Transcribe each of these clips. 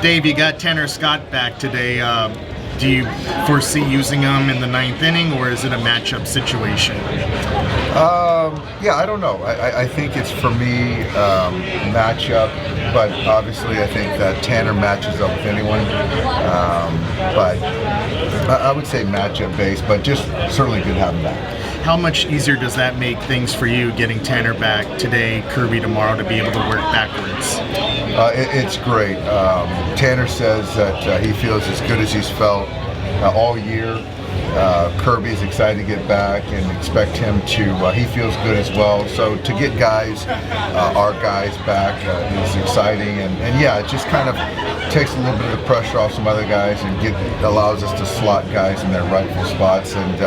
Dave, you got Tanner Scott back today. Do you foresee using him in the 9th inning, or is it a matchup situation? Yeah, I don't know. I think it's, for me, matchup, but obviously I think that Tanner matches up with anyone. But I would say matchup based, but just certainly good to have him back. How much easier does that make things for you, getting Tanner back today, Kirby tomorrow, to be able to work backwards? It's great. Tanner says that he feels as good as he's felt all year. Kirby's excited to get back and expect him to, he feels good as well. So to get guys, our guys back is exciting. And yeah, it just kind of takes a little bit of the pressure off some other guys and allows us to slot guys in their rightful spots. And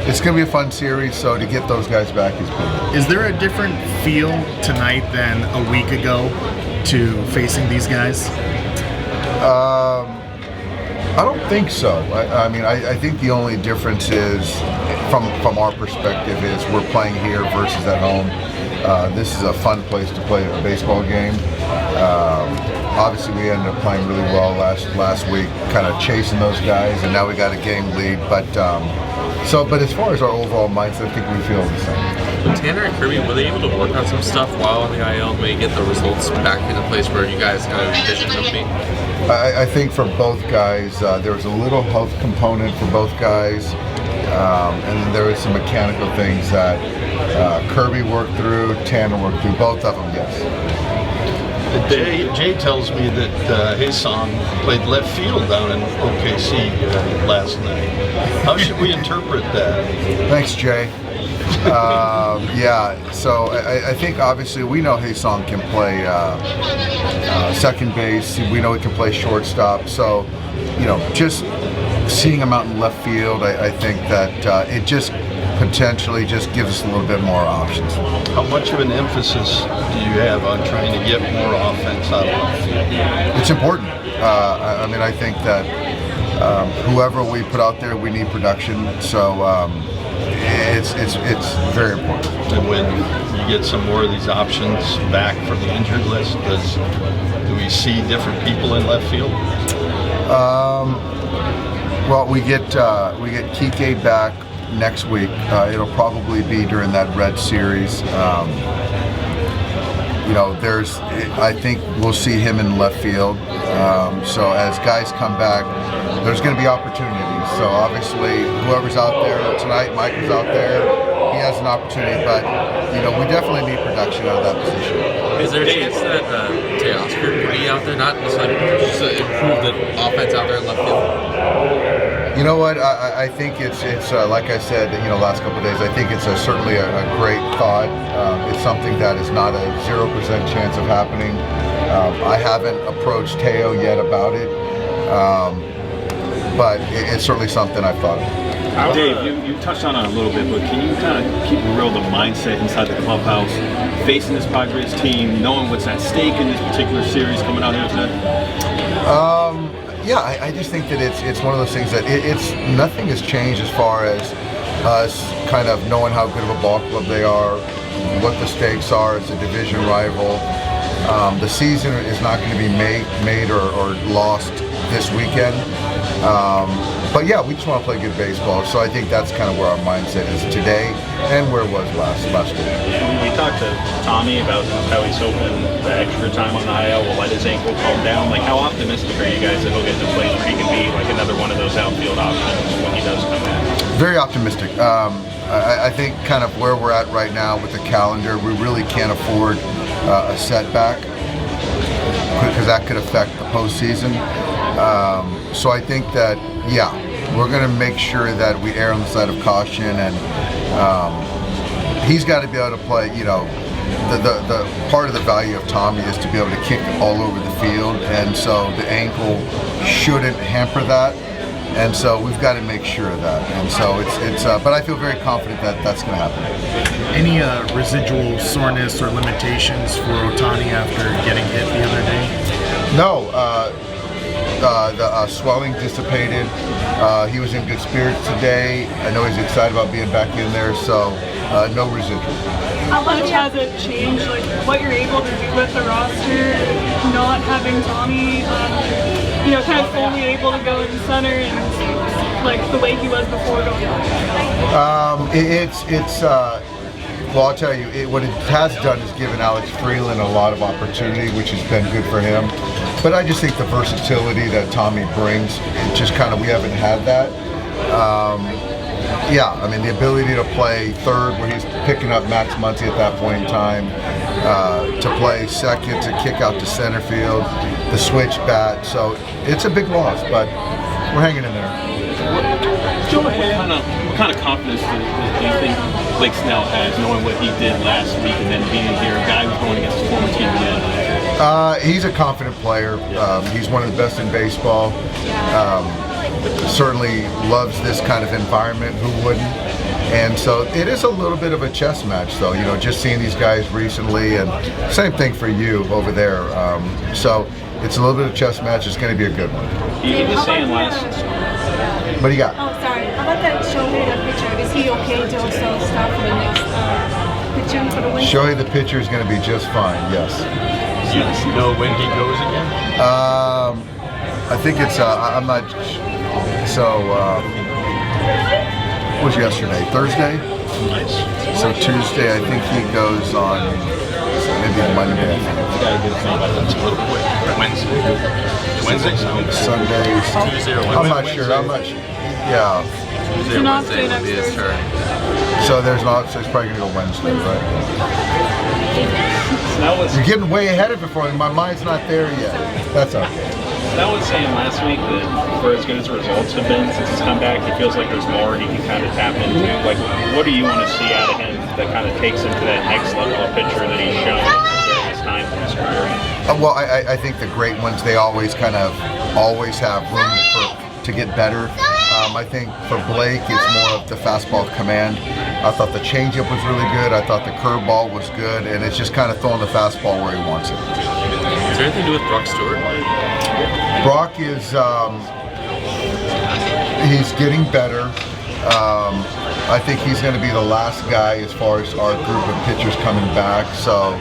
it's going to be a fun series, so to get those guys back is big. Is there a different feel tonight than a week ago to facing these guys? I don't think so. I mean, I think the only difference is, from our perspective, is we're playing here versus at home. This is a fun place to play a baseball game. Obviously, we ended up playing really well last week, kind of chasing those guys, and now we got a game lead. But as far as our overall mindset, I think we feel the same. Tanner and Kirby, were they able to work on some stuff while on the IL to maybe get the results back in the place where you guys kind of envisioned them to be? I think for both guys, there was a little health component for both guys, and then there was some mechanical things that Kirby worked through, Tanner worked through, both of them, yes. Jay tells me that Hyeseong played left field down in OKC last night. How should we interpret that? Thanks, Jay. Yeah, so I think obviously we know Hyeseong can play second base. We know he can play shortstop. So, just seeing him out in left field, I think that it just potentially just gives us a little bit more options. How much of an emphasis do you have on trying to get more offense out of left field? It's important. I mean, I think that whoever we put out there, we need production. So. It's very important. And when you get some more of these options back from the injured list, do we see different people in left field? Well, we get Kiké back next week. It'll probably be during that Red series. I think we'll see him in left field. So as guys come back, there's going to be opportunities. So obviously, whoever's out there tonight, Mike is out there, he has an opportunity. But we definitely need production out of that position. Is there a chance that Teoscar could be out there, not necessarily just to improve the offense out there in left field? You know what? I think it's like I said, last couple of days. I think it's certainly a great thought. It's something that is not a 0% chance of happening. I haven't approached Teo yet about it, but it's certainly something I've thought of. Dave, you touched on it a little bit, but can you kind of keep real the mindset inside the clubhouse, facing this Padres team, knowing what's at stake in this particular series coming out here today? Yeah, I just think that it's one of those things that it's nothing has changed as far as us kind of knowing how good of a ball club they are, what the stakes are. It's a division rival. The season is not going to be made or lost this weekend. But yeah, we just want to play good baseball. So I think that's kind of where our mindset is today and where it was last week. We talked to Tommy about how he's hoping the extra time on the IL will let his ankle calm down. Like, how optimistic are you guys that he'll get to a place where he can be like another one of those outfield options when he does come back? Very optimistic. I think kind of where we're at right now with the calendar, we really can't afford a setback because that could affect the postseason. So I think that, yeah, we're going to make sure that we err on the side of caution, and he's got to be able to play. The part of the value of Tommy is to be able to kick all over the field, and so the ankle shouldn't hamper that. And so we've got to make sure of that. And so but I feel very confident that that's going to happen. Any residual soreness or limitations for Ohtani after getting hit the other day? No. The swelling dissipated. He was in good spirits today. I know he's excited about being back in there. So no residual. How much has it changed, like what you're able to do with the roster, not having Tommy, kind of fully able to go in center and like the way he was before going Well, I'll tell you, what it has done is given Alex Freeland a lot of opportunity, which has been good for him. But I just think the versatility that Tommy brings, it just kind of, we haven't had that. Yeah, I mean, the ability to play third where he's picking up Max Muncy at that point in time, to play second, to kick out to center field, the switch bat. So it's a big loss, but we're hanging in there. What kind of confidence do you think Blake Snell has, knowing what he did last week and then being here, a guy who's going against his former team again? He's a confident player. He's one of the best in baseball. Certainly loves this kind of environment. Who wouldn't? And so it is a little bit of a chess match, though. Just seeing these guys recently, and same thing for you over there. So it's a little bit of a chess match. It's going to be a good one. He was saying last. What do you got? Oh, sorry. How about that Shohei the pitcher? Is he okay to also start for the next pitching for the Wednesday? Shohei the pitcher is going to be just fine. Yes. Do you know when he goes again? I think it's. I'm not. So. What was yesterday? Thursday. Nice. So Tuesday, I think he goes on. Maybe Monday. Wednesday. Sunday. Tuesday or Wednesday. I'm not sure. Yeah. Tuesday or Wednesday will be his turn. So there's not. So it's probably gonna go Wednesday, right? You're getting way ahead of it for me. My mind's not there yet. That's okay. Snell was saying last week that for as good as the results have been since he's come back, he feels like there's more he can kind of tap into. Like, what do you want to see out of him that kind of takes him to that next level of pitcher that he's shown during his time in his career? Well, I think the great ones, they always have room to get better. I think for Blake, it's more of the fastball command. I thought the changeup was really good. I thought the curveball was good, and it's just kind of throwing the fastball where he wants it. Is there anything to do with Brock Stewart? Brock is he's getting better. I think he's going to be the last guy as far as our group of pitchers coming back. So,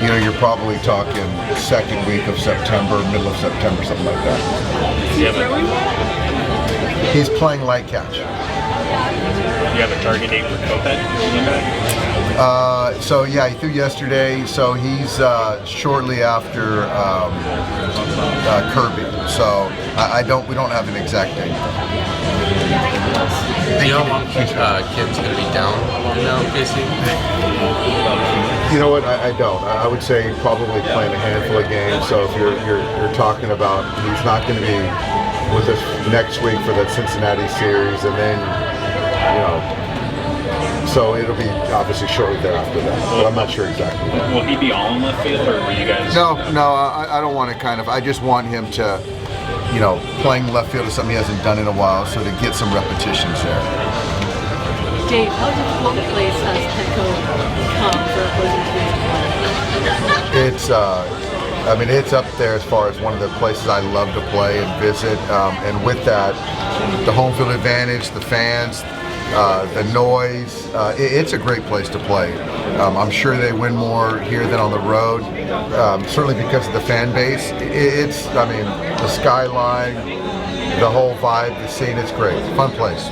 you're probably talking second week of September, middle of September, something like that. He's playing light catch. Do you have a target date for Kopech? So yeah, he threw yesterday. So he's shortly after Kirby. So we don't have an exact date. Do you know how long Kim's going to be down in OKC? You know what? I don't. I would say probably playing a handful of games. So if you're talking about, he's not going to be with us next week for that Cincinnati series, and then so it'll be obviously shortly thereafter that. But I'm not sure exactly. Will he be all in left field, or will you guys? No. I don't want to I just want him to, playing left field is something he hasn't done in a while, so to get some repetitions there. Dave, how difficult a place has Petco become for opposing teams? It's up there as far as one of the places I love to play and visit. And with that, the home field advantage, the fans, the noise, it's a great place to play. I'm sure they win more here than on the road, certainly because of the fan base. The skyline, the whole vibe, the scene, it's great. Fun place.